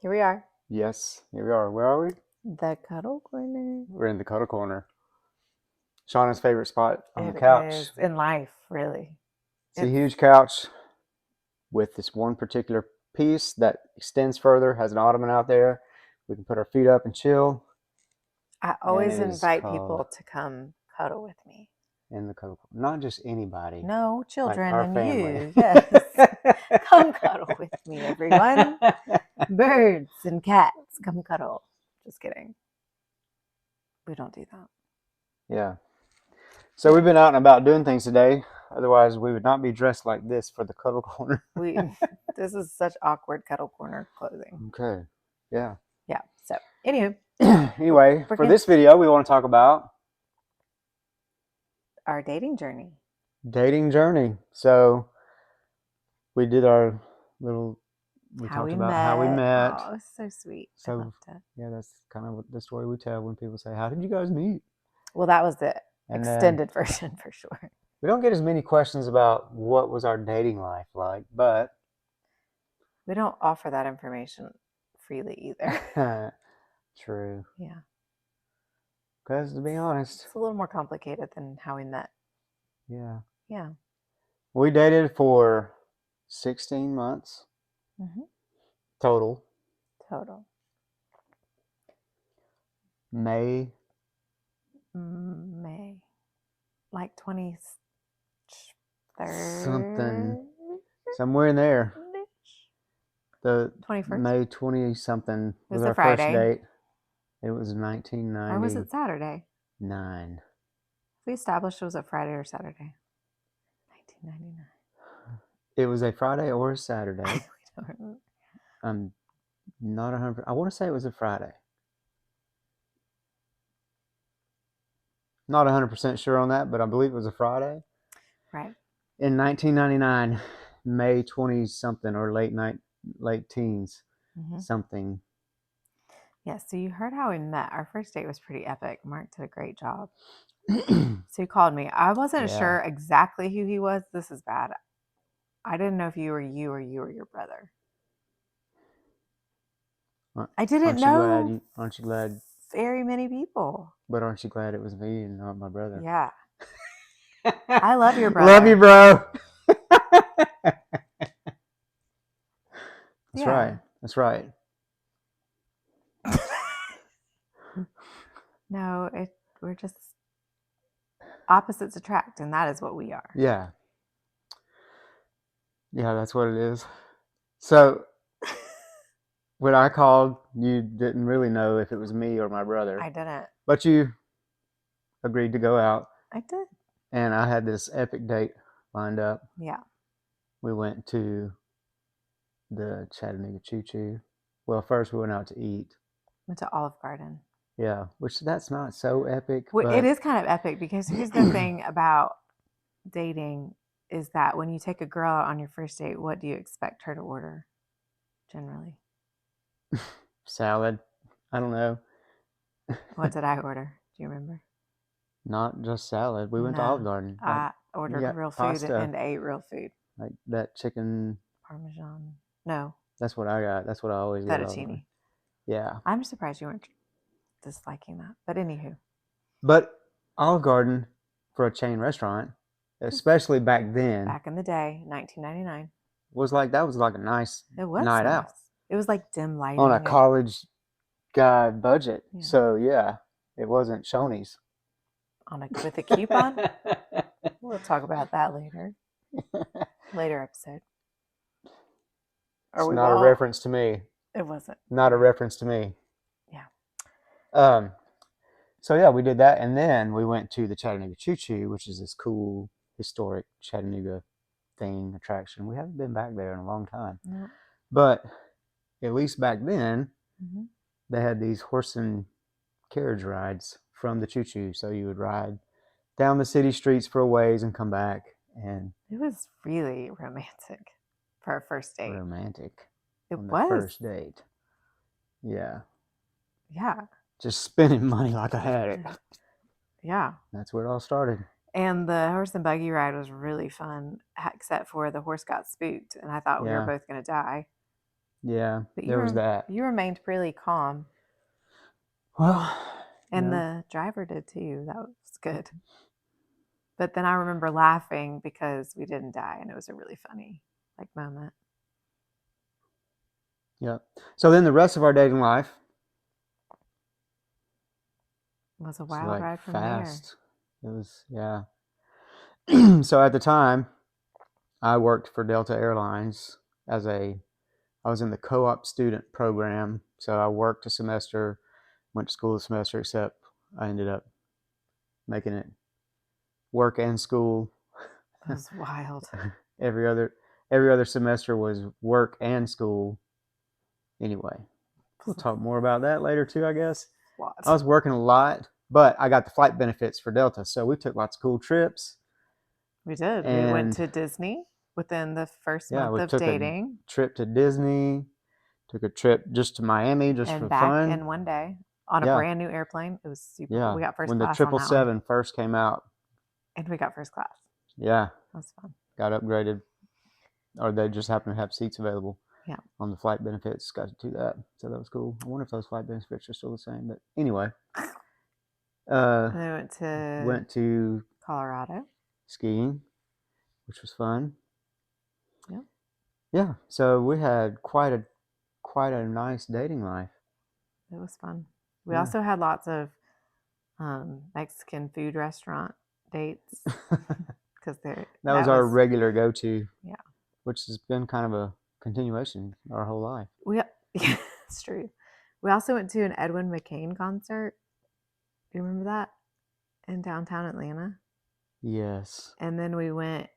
Here we are. Yes, here we are. Where are we? The cuddle corner. We're in the cuddle corner. Shauna's favorite spot on the It couch. is in life, really. It's a huge couch with this one particular piece that extends further, has an ottoman out there. We can put our feet up and chill. I always it is invite called- people to come cuddle with me. In the cuddle corner. Not just anybody. No, Like children our and family. you. Yes. Come cuddle with me, everyone. Birds and cats, come cuddle. Just kidding. We don't do that. Yeah. So we've been out and about doing things today. Otherwise, we would not be dressed like this for the cuddle corner. This is such awkward cuddle corner clothing. Okay. Yeah. Yeah. So, anywho. Anyway, for this video, we want to talk about our dating journey. Dating journey. So we did our little. We how talked we about met. how we met. Oh, it was so sweet. I So loved it. yeah, that's kind of the story we tell when people say, "How did you guys meet?" Well, that was the And extended version for sure. We don't get as many questions about what was our dating life like, but we don't offer that information freely either. True. Yeah. Because to be honest, it's a little more complicated than how we met. Yeah. Yeah. We dated for 16 months. Mm-hmm. Total. May. Like 23rd. Something. Somewhere in there. The 21st. May 20 something was our Friday. First date. It was 1990. Or was it Saturday? 9. We established it was a Friday or Saturday. 1999. It was a Friday or a Saturday. We don't remember. I'm not 100%. I want to say it was a Friday. Not 100% sure on that, but I believe it was a Friday. Right. In 1999, May 20 something or late teens, something. Yeah, so you heard how we met. Our first date was pretty epic. Mark did a great job. So he called me. I wasn't sure exactly who he was. This is bad. I didn't know if you were your brother. I didn't know. Aren't you glad? Very many people. But aren't you glad it was me and not my brother? Yeah. I love your brother. Love you, bro. That's right. That's right. No, we're just opposites attract, and that is what we are. Yeah. Yeah, that's what it is. So when I called, you didn't really know if it was me or my brother. I didn't. But you agreed to go out. I did. And I had this epic date lined up. Yeah. We went to the Chattanooga Choo Choo. Well, first we went out to eat. Went to Olive Garden. Yeah, which that's not so epic. Well, it is kind of epic because here's the thing about dating is that when you take a girl out on your first date, what do you expect her to order generally? Salad. I don't know. What did I order? Do you remember? Not just salad. We went to Olive Garden. I ordered real food and ate real food. Like that chicken. Parmesan. No. That's what I got. That's what I always get. Fettuccine. Yeah. I'm surprised you weren't disliking that. But anywho. But Olive Garden, for a chain restaurant, especially back then. Back in the day, 1999. That was like a nice night out. It was like dim lighting. On a college guy budget. Yeah. So yeah, it wasn't Shoney's. With a coupon? We'll talk about that later. Later episode. It's not a reference to me. It wasn't. Not a reference to me. Yeah. So yeah, we did that, and then we went to the Chattanooga Choo Choo, which is this cool historic Chattanooga attraction. We haven't been back there in a long time. No. But at least back then, they had these horse and carriage rides from the Choo Choo. So you would ride down the city streets for a ways and come back. And it was really romantic for our first date. Romantic. It was. First date. Yeah. Yeah. Just spending money like I had it. Yeah. That's where it all started. And the horse and buggy ride was really fun, except for the horse got spooked, and I thought we were both going to die. Yeah, But there was that. you remained pretty calm. Well, And the driver did too. That was good. But then I remember laughing because we didn't die, and it was a really funny moment. yeah. So then the rest of our dating life Was a was wild like ride from fast. It was, yeah. So at the time, I worked for Delta Airlines I was in the co-op student program. So I worked a semester, went to school a semester, except I ended up making it work and school. there. It was wild. every other semester was work and school. Anyway, we'll talk more about that later too, I guess. I was working a lot, but I got the flight benefits for Delta, so we took lots of cool trips. We did. We went to Disney within the first month of dating. A trip to Disney, took a trip just to Miami just and for back fun. in one day on a brand new airplane. It was super cool. We got first when the class on that one. 777 first came out. And we got first class. Yeah. That was fun. Got upgraded, or they just happened to have seats available. Yeah. On the flight benefits, got to do that. So that was cool. I wonder if those flight benefits are still the same. But anyway. And then went to Colorado. Skiing, which was fun. Yeah. Yeah. So we had quite a nice dating life. It was fun. We also had lots of Mexican food restaurant dates because that was our regular go-to. Yeah. Which has been kind of a continuation our whole life. Yeah, it's true. We also went to an Edwin McCain concert. Do you remember that? In downtown Atlanta? Yes. And then we went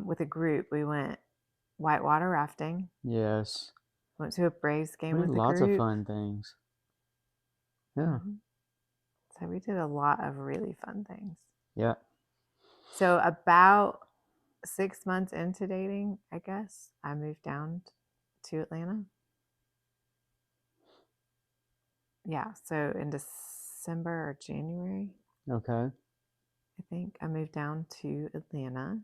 with a group. We went whitewater rafting. Yes. Went to a Braves game with a group. Lots of fun things. Yeah. Mm-hmm. So we did a lot of really fun things. Yeah. So about 6 months into dating, I guess, I moved down to Atlanta. Yeah, so in December or January. Okay. I think I moved down to Atlanta.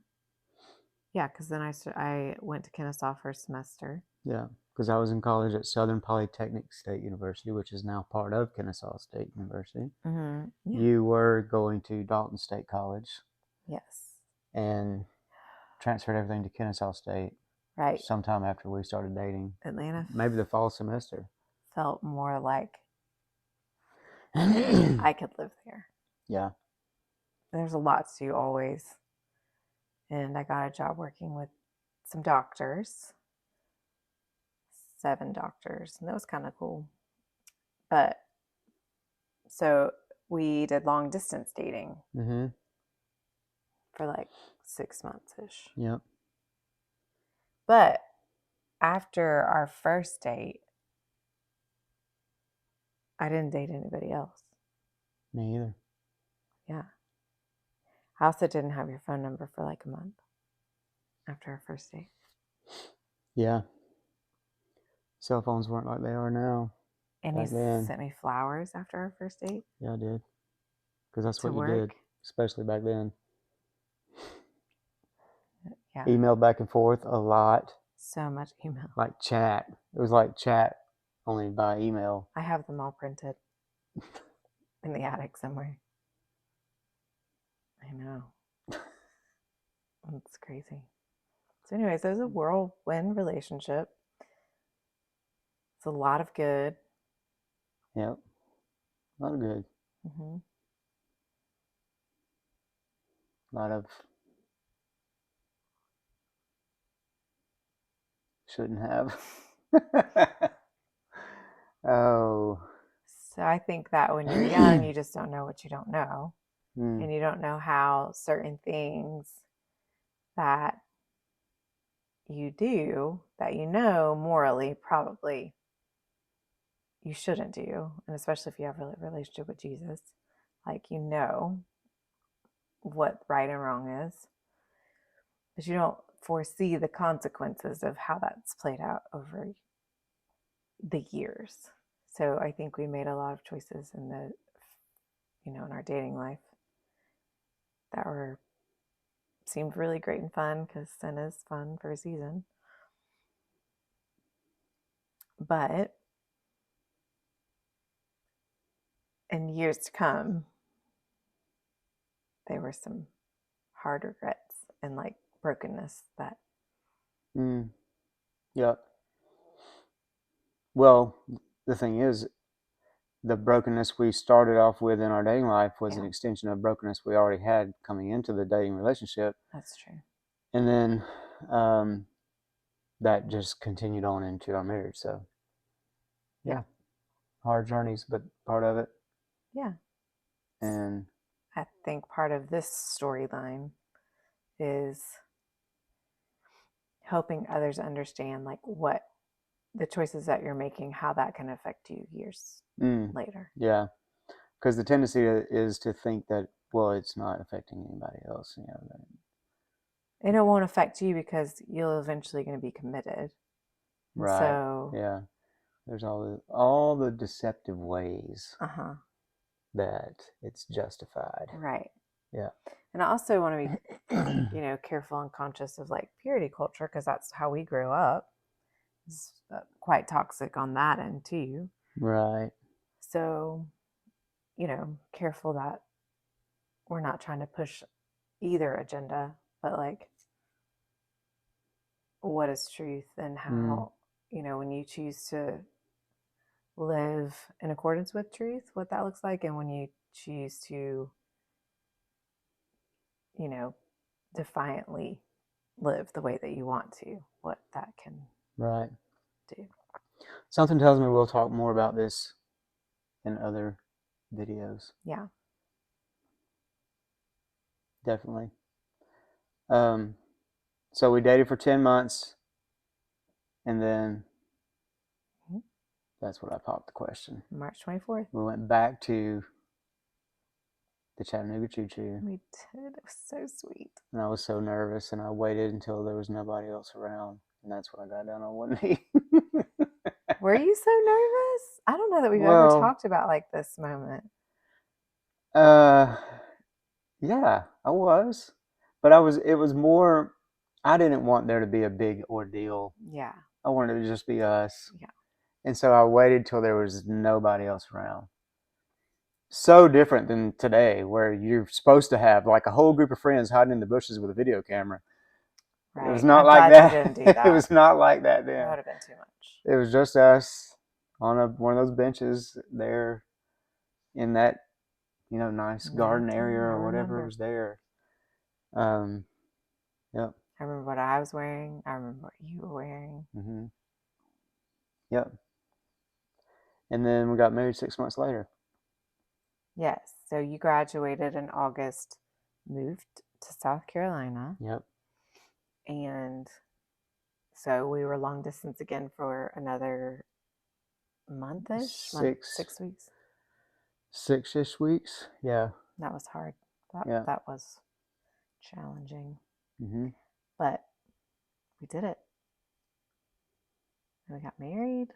Yeah, because then I went to Kennesaw for a semester. Yeah, because I was in college at Southern Polytechnic State University, which is now part of Kennesaw State University. Mm-hmm. Yeah. You were going to Dalton State College. Yes. And transferred everything to Kennesaw State. Right. Sometime after we started dating. Atlanta. Maybe the fall semester. Felt more like I could live there. Yeah. There's a lot to do always. And I got a job working with some doctors. 7 doctors. And that was kind of cool. But so we did long distance dating. Mm-hmm. For like 6 months-ish. Yep. But after our first date, I didn't date anybody else. Me either. Yeah. I also didn't have your phone number for like a month after our first date. Yeah. Cell phones weren't like they are now. And you sent me flowers after our first date? Yeah, I did. Because that's what you did, especially back then. Yeah. Emailed back and forth a lot. So much email. Like chat. It was like chat, only by email. I have them all printed in the attic somewhere. I know. It's crazy. So anyways, there's a whirlwind relationship. It's a lot of good. Yep. A lot of good. Mm-hmm. A lot of shouldn't have. Oh. So I think that when you're young, you just don't know what you don't know. And you don't know how certain things that you do that you know morally probably you shouldn't do. And especially if you have a relationship with Jesus, like you know what right and wrong is. But you don't foresee the consequences of how that's played out over the years. So I think we made a lot of choices in in our dating life that seemed really great and fun because sin is fun for a season. But in years to come, there were some hard regrets and like brokenness that. Yep. Well, the thing is, the brokenness we started off with in our dating life was an extension of brokenness we already had coming into the dating relationship. That's true. And then that just continued on into our marriage. So, yeah, hard journeys, but part of it. Yeah. And I think part of this storyline is helping others understand like what the choices that you're making, how that can affect you years later. Yeah. Because the tendency is to think that, well, it's not affecting anybody else. You know, and it won't affect you because you're eventually going to be committed. Right. So yeah. There's all the deceptive ways that it's justified. Right. Yeah. And I also want to be, careful and conscious of like purity culture because that's how we grew up. It's quite toxic on that end too. Right. So, careful that we're not trying to push either agenda, but like what is truth and how, when you choose to live in accordance with truth, what that looks like, and when you choose to, defiantly live the way that you want to, what that can do. Something tells me we'll talk more about this in other videos. Yeah. Definitely. So we dated for 10 months, and then that's what I popped the question. March 24th. We went back to the Chattanooga Choo Choo. We did. It was so sweet. And I was so nervous, and I waited until there was nobody else around, and that's when I got down on one knee. Were you so nervous? I don't know that we've ever talked about like this moment. Yeah, I was. But it was more, I didn't want there to be a big ordeal. Yeah. I wanted it to just be us. Yeah. And so I waited till there was nobody else around. So different than today, where you're supposed to have like a whole group of friends hiding in the bushes with a video camera. Right. It was not like that. You didn't do that. It was not like that then. That would have been too much. It was just us on one of those benches there in that, nice garden area or whatever was there. Yep. I remember what I was wearing. I remember what you were wearing. Mm-hmm. Yep. And then we got married 6 months later. Yes. So you graduated in August, moved to South Carolina. Yep. And so we were long distance again for another month-ish? 6 weeks. 6-ish weeks. Yeah. That was hard. That was challenging. Mm-hmm. But we did it. And we got married.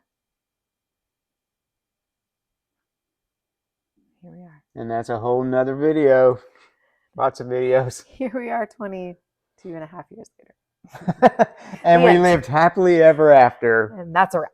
Here we are. And that's a whole nother video. Lots of videos. Here we are 22 and a half years later. And we lived happily ever after. And that's a wrap.